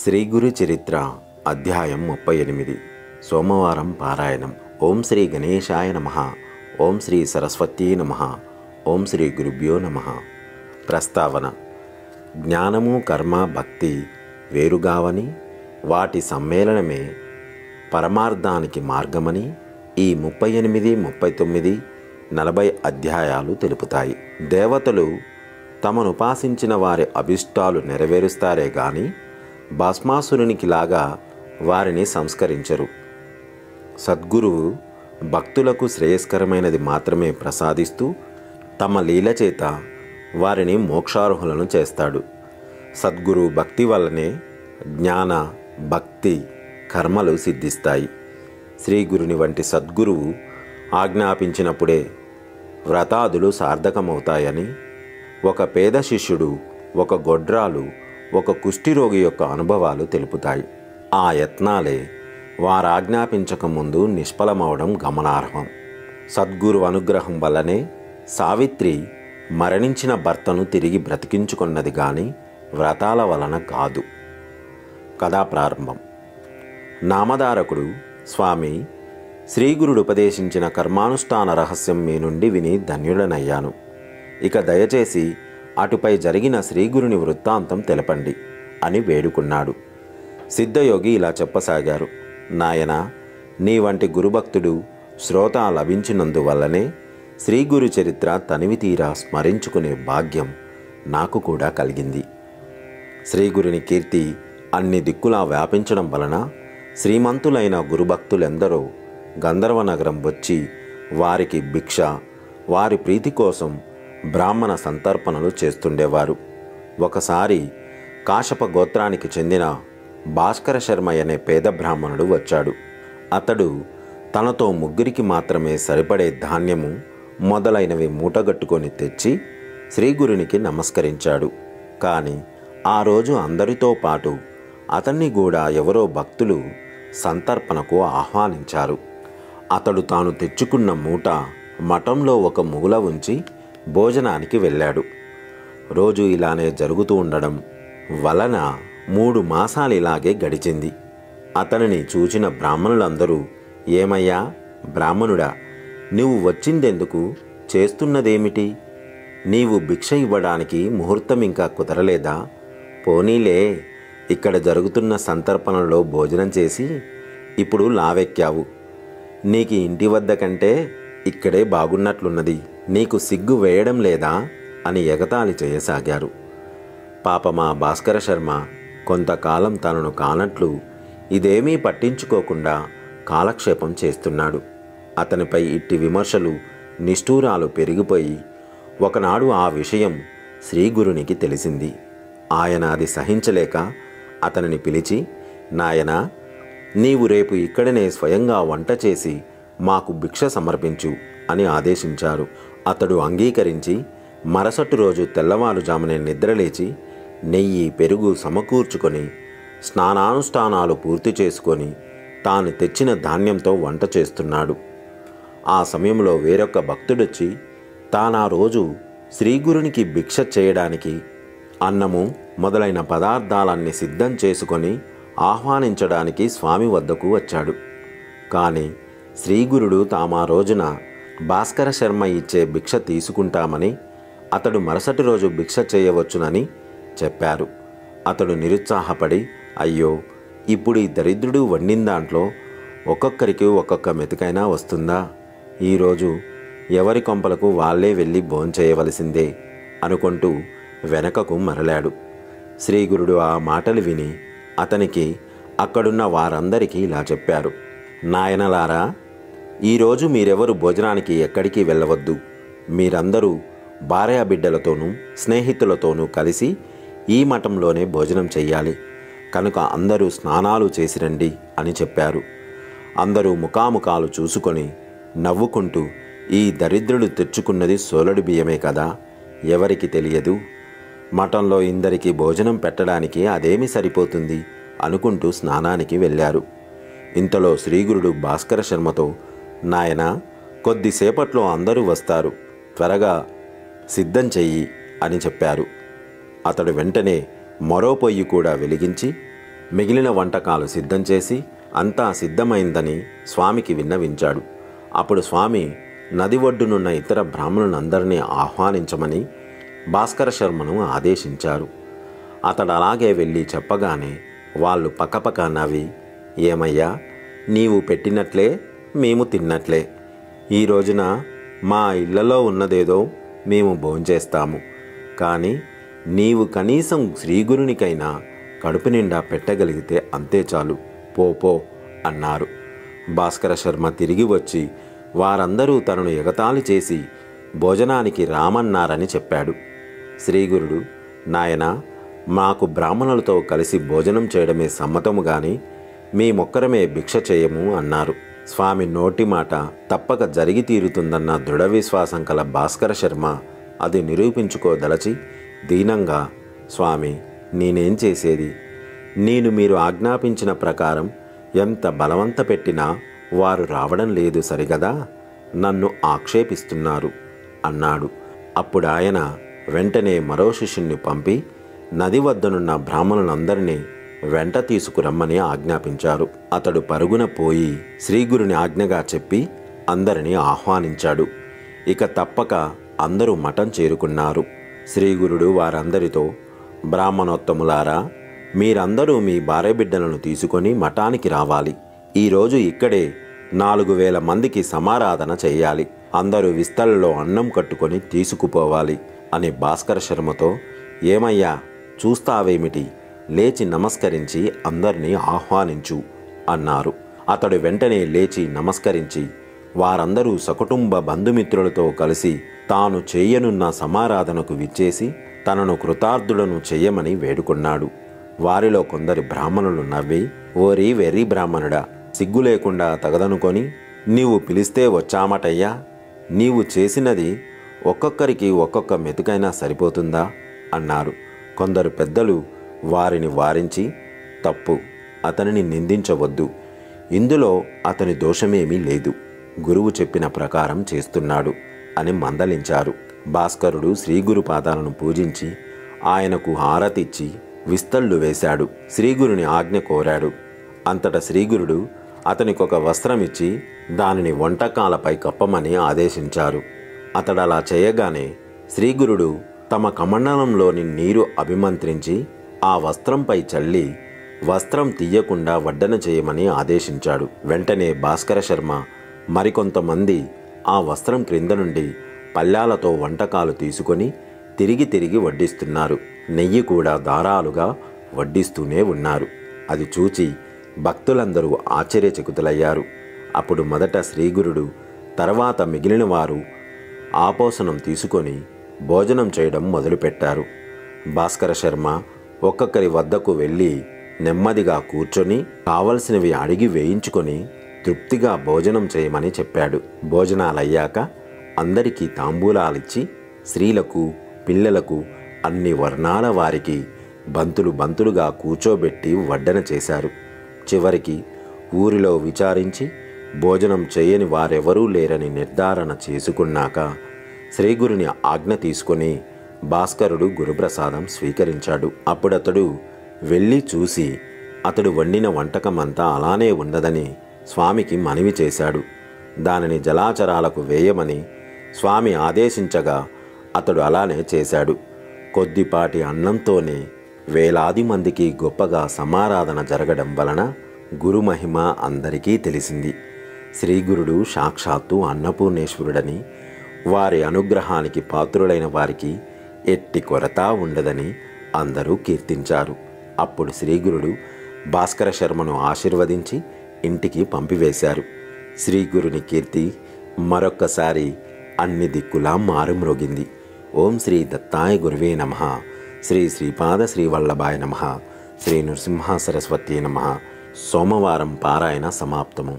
శ్రీ గురు చరిత్ర అధ్యాయం 38 సోమవారం పారాయణం. ఓం శ్రీ గణేశాయ నమః. ఓం శ్రీ సరస్వతీ నమః. ఓం శ్రీ గురుభ్యో నమః. ప్రస్తావన: జ్ఞానము కర్మ భక్తి వేరుగావని, వాటి సమ్మేళనమే పరమార్థానికి మార్గమని ఈ 38, 39, 40 అధ్యాయాలు తెలుపుతాయి. దేవతలు తమనుపాసించిన వారి అభిష్టాలు నెరవేరుస్తారే గాని భస్మాసురునికిలాగా వారిని సంస్కరించరు. సద్గురువు భక్తులకు శ్రేయస్కరమైనది మాత్రమే ప్రసాదిస్తూ తమ లీల చేత వారిని మోక్షార్హులను చేస్తాడు. సద్గురు భక్తి వల్లనే జ్ఞాన భక్తి కర్మలు సిద్ధిస్తాయి. శ్రీగురుని వంటి సద్గురువు ఆజ్ఞాపించినప్పుడే వ్రతాదులు సార్థకమవుతాయని ఒక పేద శిష్యుడు, ఒక గొడ్రాలు, ఒక కుష్ఠిరోగి యొక్క అనుభవాలు తెలుపుతాయి. ఆ యత్నాలే వారాజ్ఞాపించకముందు నిష్ఫలమవడం గమనార్హం. సద్గురు అనుగ్రహం వల్లనే సావిత్రి మరణించిన భర్తను తిరిగి బ్రతికించుకున్నది గాని వ్రతాల వలన కాదు. కథా ప్రారంభం. నామధారకుడు: స్వామి, శ్రీగురుడు ఉపదేశించిన కర్మానుష్ఠాన రహస్యం మీ నుండి విని ధన్యుడనయ్యాను. ఇక దయచేసి అటుపై జరిగిన శ్రీగురుని వృత్తాంతం తెలపండి అని వేడుకున్నాడు. సిద్ధయోగి ఇలా చెప్పసాగారు: నాయనా, నీ వంటి గురుభక్తుడు శ్రోత లభించినందువల్లనే శ్రీగురు చరిత్ర తనివితీరా స్మరించుకునే భాగ్యం నాకు కూడా కలిగింది. శ్రీగురుని కీర్తి అన్ని దిక్కులా వ్యాపించడం వలన శ్రీమంతులైన గురుభక్తులెందరో గంధర్వనగరం వచ్చి వారికి భిక్ష, వారి ప్రీతి కోసం బ్రాహ్మణ సంతర్పణలు చేస్తుండేవారు. ఒకసారి కాశప గోత్రానికి చెందిన భాస్కర శర్మ అనే పేద బ్రాహ్మణుడు వచ్చాడు. అతడు తనతో ముగ్గురికి మాత్రమే సరిపడే ధాన్యము మొదలైనవి మూటగట్టుకొని తెచ్చి శ్రీగురునికి నమస్కరించాడు. కానీ ఆ రోజు అందరితో పాటు అతన్ని కూడా ఎవరో భక్తులు సంతర్పణకు ఆహ్వానించారు. అతడు తాను తెచ్చుకున్న మూట మఠంలో ఒక మూల ఉంచి భోజనానికి వెళ్ళాడు. రోజు ఇలానే జరుగుతూ ఉండడం వలన 3 మాసాలు ఇలాగే గడిచింది. అతనిని చూచిన బ్రాహ్మణులందరూ, ఏమయ్యా బ్రాహ్మణుడా, నీవు వచ్చిందెందుకు, చేస్తున్నదేమిటి? నీవు భిక్ష ఇవ్వడానికి ముహూర్తం ఇంకా కుదరలేదా? పోనీలే, ఇక్కడ జరుగుతున్న సంతర్పణలో భోజనం చేసి ఇప్పుడు లావెక్కావు. నీకు ఇంటి వద్ద కంటే ఇక్కడే బాగున్నట్లున్నది, నీకు సిగ్గు వేయడం లేదా అని ఎగతాళి చేయసాగారు. పాపమా భాస్కర శర్మ కొంతకాలం తనను కానట్లు ఇదేమీ పట్టించుకోకుండా కాలక్షేపం చేస్తున్నాడు. అతనిపై ఇట్టి విమర్శలు, నిష్ఠూరాలు పెరిగిపోయి ఒకనాడు ఆ విషయం శ్రీగురునికి తెలిసింది. ఆయన అది సహించలేక అతనిని పిలిచి, నాయనా, నీవు రేపు ఇక్కడనే స్వయంగా వంట చేసి మాకు భిక్ష సమర్పించు అని ఆదేశించారు. అతడు అంగీకరించి మరుసటి రోజు తెల్లవారుజామునే నిద్రలేచి నెయ్యి, పెరుగు సమకూర్చుకొని స్నానానుష్ఠానాలు పూర్తి చేసుకొని తాను తెచ్చిన ధాన్యంతో వంట చేస్తున్నాడు. ఆ సమయంలో వేరొక భక్తుడొచ్చి తానా రోజు శ్రీగురునికి భిక్ష చేయడానికి అన్నము మొదలైన పదార్థాలన్నీ సిద్ధం చేసుకొని ఆహ్వానించడానికి స్వామి వద్దకు వచ్చాడు. కానీ శ్రీగురుడు తామా రోజున భాస్కర శర్మ ఇచ్చే భిక్ష తీసుకుంటామని, అతడు మరుసటి రోజు భిక్ష చేయవచ్చునని చెప్పారు. అతడు నిరుత్సాహపడి, అయ్యో, ఇప్పుడు ఈ దరిద్రుడు వండిన దాంట్లో ఒక్కొక్కరికి ఒక్కొక్క మెతుకైనా వస్తుందా? ఈరోజు ఎవరి కొంపలకు వాళ్ళే వెళ్ళి భోంచేయవలసిందే అనుకుంటూ వెనకకు మరలాడు. శ్రీగురుడు ఆ మాటలు విని అతనికి, అక్కడున్న వారందరికీ ఇలా చెప్పారు: నాయనలారా, ఈరోజు మీరెవరు భోజనానికి ఎక్కడికి వెళ్ళవద్దు. మీరందరూ భార్యాబిడ్డలతోనూ స్నేహితులతోనూ కలిసి ఈ మఠంలోనే భోజనం చెయ్యాలి. కనుక అందరూ స్నానాలు చేసిరండి అని చెప్పారు. అందరూ ముఖాముఖాలు చూసుకొని నవ్వుకుంటూ, ఈ దరిద్రుడు తెచ్చుకున్నది సోలడు బియ్యమే కదా, ఎవరికి తెలియదు, మఠంలో ఇందరికీ భోజనం పెట్టడానికి అదేమి సరిపోతుంది అనుకుంటూ స్నానానికి వెళ్ళారు. ఇంతలో శ్రీగురుడు భాస్కర శర్మతో, నాయనా, కొద్దిసేపట్లో అందరూ వస్తారు, త్వరగా సిద్ధం చెయ్యి అని చెప్పారు. అతడు వెంటనే మరో పొయ్యి కూడా వెలిగించి మిగిలిన వంటకాలు సిద్ధం చేసి అంతా సిద్ధమైందని స్వామికి విన్నవించాడు. అప్పుడు స్వామి నది ఒడ్డునున్న ఇతర బ్రాహ్మణులందరినీ ఆహ్వానించమని భాస్కర శర్మను ఆదేశించారు. అతడు అలాగే వెళ్ళి చెప్పగానే వాళ్ళు పక్కపక్క నవ్వి, ఏమయ్యా, నీవు పెట్టినట్లే మేము తిన్నట్లే. ఈ రోజున మా ఇళ్లలో ఉన్నదేదో మేము భోంచేస్తాము, కానీ నీవు కనీసం శ్రీగురునికైనా కడుపు నిండా పెట్టగలిగితే అంతే చాలు, పో అన్నారు. భాస్కర శర్మ తిరిగి వచ్చి వారందరూ తనను ఎగతాళి చేసి భోజనానికి రామన్నారని చెప్పాడు. శ్రీగురుడు, నాయనా, మాకు బ్రాహ్మణులతో కలిసి భోజనం చేయడమే సమ్మతము గాని మేమొక్కరమే భిక్ష చేయము అన్నారు. స్వామి నోటి మాట తప్పక జరిగి తీరుతుందన్న దృఢ విశ్వాసం కల భాస్కర శర్మ అది నిరూపించుకోదలచి దీనంగా, స్వామి, నేనేం చేసేది? మీరు ఆజ్ఞాపించిన ప్రకారం ఎంత బలవంత పెట్టినా వారు రావడం లేదు సరిగదా, నన్ను ఆక్షేపిస్తున్నారు అన్నాడు. అప్పుడు ఆయన వెంటనే మరో శిష్యుణ్ణి పంపి నది వద్దనున్న బ్రాహ్మణులందరినీ వెంట తీసుకురమ్మని ఆజ్ఞాపించారు. అతడు పరుగున పోయి శ్రీగురుని ఆజ్ఞగా చెప్పి అందరినీ ఆహ్వానించాడు. ఇక తప్పక అందరూ మఠం చేరుకున్నారు. శ్రీగురుడు వారందరితో, బ్రాహ్మణోత్తములారా, మీరందరూ మీ భార్యబిడ్డలను తీసుకొని మఠానికి రావాలి. ఈరోజు ఇక్కడే 4000 మందికి సమారాధన చేయాలి. అందరూ విస్తళ్ళలో అన్నం కట్టుకొని తీసుకుపోవాలి అని భాస్కర శర్మతో, ఏమయ్యా చూస్తావేమిటి, లేచి నమస్కరించి అందరినీ ఆహ్వానించు అన్నారు. అతడు వెంటనే లేచి నమస్కరించి వారందరూ సకుటుంబ బంధుమిత్రులతో కలిసి తాను చేయనున్న సమారాధనకు విచ్చేసి తనను కృతార్థులను చెయ్యమని వేడుకున్నాడు. వారిలో కొందరి బ్రాహ్మణులు నవ్వి, ఓరి వెర్రి బ్రాహ్మణుడా, సిగ్గు లేకుండా తగదనుకొని నీవు పిలిస్తే వచ్చామటయ్యా, నీవు చేసినది ఒక్కొక్కరికి ఒక్కొక్క మెతుకైనా సరిపోతుందా అన్నారు. కొందరు పెద్దలు వారిని వారించి, తప్పు, అతనిని నిందించవద్దు, ఇందులో అతని దోషమేమీ లేదు, గురువు చెప్పిన ప్రకారం చేస్తున్నాడు అని మందలించారు. భాస్కరుడు శ్రీగురు పాదాలను పూజించి ఆయనకు హారతిచ్చి విస్తళ్ళు వేశాడు. శ్రీగురుని ఆజ్ఞ కోరాడు. అంతటా శ్రీగురుడు అతనికొక వస్త్రమిచ్చి దానిని వంటకాలపై కప్పమని ఆదేశించారు. అతడలా చేయగానే శ్రీగురుడు తమ కమండలంలోని నీరు అభిమంత్రించి ఆ వస్త్రంపై చల్లి వస్త్రం తీయకుండా వడ్డన చేయమని ఆదేశించాడు. వెంటనే భాస్కర శర్మ మరికొంతమంది ఆ వస్త్రం క్రింద నుండి పళ్ళాలతో వంటకాలు తీసుకొని తిరిగి వడ్డిస్తున్నారు. నెయ్యి కూడా ధారాలుగా వడ్డిస్తూనే ఉన్నారు. అది చూచి భక్తులందరూ ఆశ్చర్యచకితులయ్యారు. అప్పుడు మొదట శ్రీగురుడు, తర్వాత మిగిలిన వారు ఆపోసనం తీసుకొని భోజనం చేయడం మొదలుపెట్టారు. భాస్కర శర్మ ఒక్కొక్కరి వద్దకు వెళ్ళి నెమ్మదిగా కూర్చొని కావలసినవి అడిగి వేయించుకొని తృప్తిగా భోజనం చేయమని చెప్పాడు. భోజనాలయ్యాక అందరికీ తాంబూలాలిచ్చి స్త్రీలకు, పిల్లలకు, అన్ని వర్ణాల వారికి బంతులుగా కూర్చోబెట్టి వడ్డన చేశారు. చివరికి ఊరిలో విచారించి భోజనం చేయని వారెవరూ లేరని నిర్ధారణ చేసుకున్నాక శ్రీగురుని ఆజ్ఞ తీసుకొని భాస్కరుడు గురుప్రసాదం స్వీకరించాడు. అప్పుడతడు వెళ్ళి చూసి అతడు వండిన వంటకమంతా అలానే ఉండదని స్వామికి మనవి చేశాడు. దానిని జలాచరాలకు వేయమని స్వామి ఆదేశించగా అతడు అలానే చేశాడు. కొద్దిపాటి అన్నంతోనే వేలాది మందికి గొప్పగా సమారాధన జరగడం వలన గురుమహిమ అందరికీ తెలిసింది. శ్రీగురుడు సాక్షాత్తు అన్నపూర్ణేశ్వరుడని, వారి అనుగ్రహానికి పాత్రులైన వారికి ఎట్టి కొరత ఉండదని అందరూ కీర్తించారు. అప్పుడు శ్రీగురుడు భాస్కర శర్మను ఆశీర్వదించి ఇంటికి పంపివేశారు. శ్రీగురుని కీర్తి మరొక్కసారి అన్ని దిక్కులా మారుమ్రోగింది. ఓం శ్రీ దత్తాయ గురువే నమః. శ్రీ శ్రీపాద శ్రీవల్లభాయ నమః. శ్రీ నృసింహ సరస్వతీ నమః. సోమవారం పారాయణ సమాప్తము.